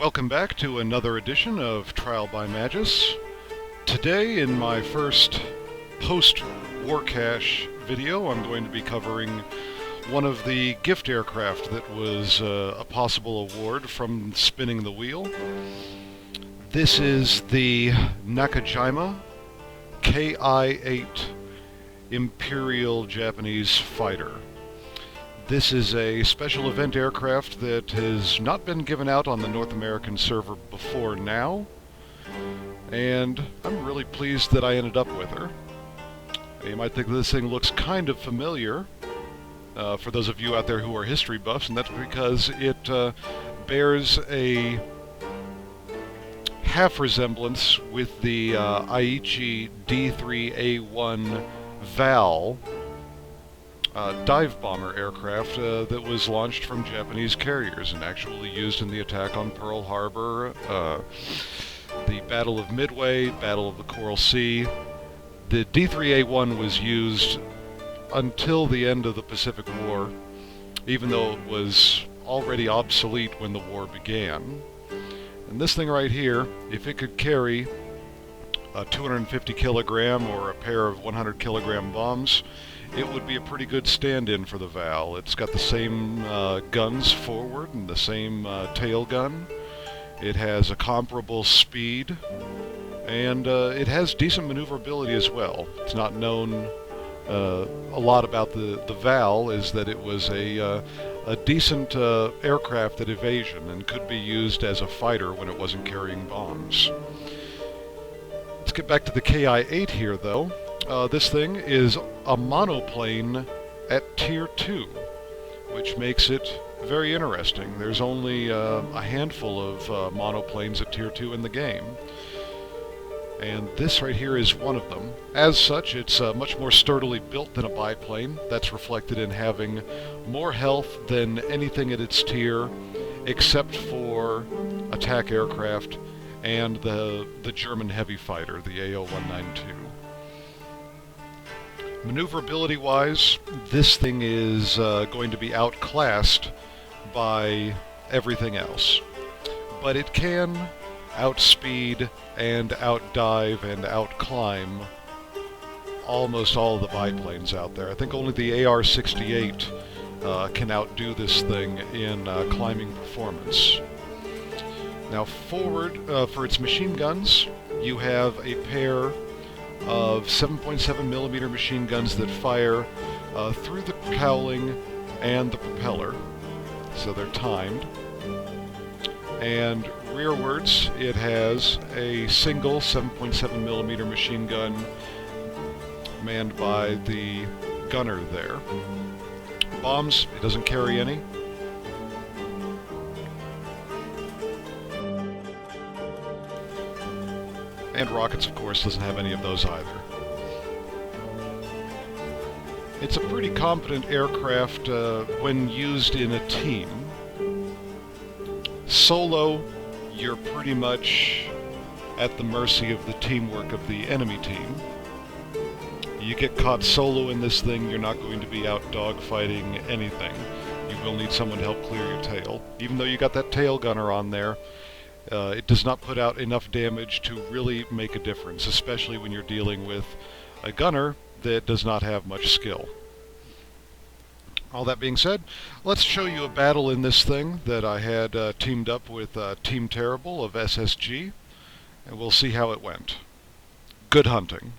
Welcome back to another edition of Trial by Magus. Today, in my first post-war cache video, I'm going to be covering one of the gift aircraft that was a possible award from spinning the wheel. This is the Nakajima Ki-8 Imperial Japanese fighter. This is a special event aircraft that has not been given out on the North American server before now, and I'm really pleased that I ended up with her. You might think this thing looks kind of familiar for those of you out there who are history buffs, and that's because it bears a half resemblance with the Aichi D3A1 Val dive bomber aircraft that was launched from Japanese carriers and actually used in the attack on Pearl Harbor, the Battle of Midway, Battle of the Coral Sea. The D3A1 was used until the end of the Pacific War, even though it was already obsolete when the war began. And this thing right here, if it could carry a 250 kilogram or a pair of 100 kilogram bombs, it would be a pretty good stand-in for the Val. It's got the same guns forward and the same tail gun. It has a comparable speed, and it has decent maneuverability as well. It's not known a lot about the Val is that it was a decent aircraft at evasion and could be used as a fighter when it wasn't carrying bombs. Let's get back to the Ki-8 here, though. This thing is a monoplane at Tier 2, which makes it very interesting. There's only a handful of monoplanes at Tier 2 in the game, and this right here is one of them. As such, it's much more sturdily built than a biplane. That's reflected in having more health than anything at its tier, except for attack aircraft and the German heavy fighter, the AGO Ao.192. Maneuverability-wise, this thing is going to be outclassed by everything else. But it can outspeed and outdive and outclimb almost all of the biplanes out there. I think only the AR-68 can outdo this thing in climbing performance. Now forward, for its machine guns, you have a pair of 7.7mm machine guns that fire through the cowling and the propeller, so they're timed. And rearwards, it has a single 7.7mm machine gun manned by the gunner there. Bombs, it doesn't carry any. And rockets, of course, doesn't have any of those either. It's a pretty competent aircraft when used in a team. Solo, you're pretty much at the mercy of the teamwork of the enemy team. You get caught solo in this thing, you're not going to be out dogfighting anything. You will need someone to help clear your tail. Even though you got that tail gunner on there, it does not put out enough damage to really make a difference, especially when you're dealing with a gunner that does not have much skill. All that being said, let's show you a battle in this thing that I had teamed up with Team Terrible of SSG, and we'll see how it went. Good hunting.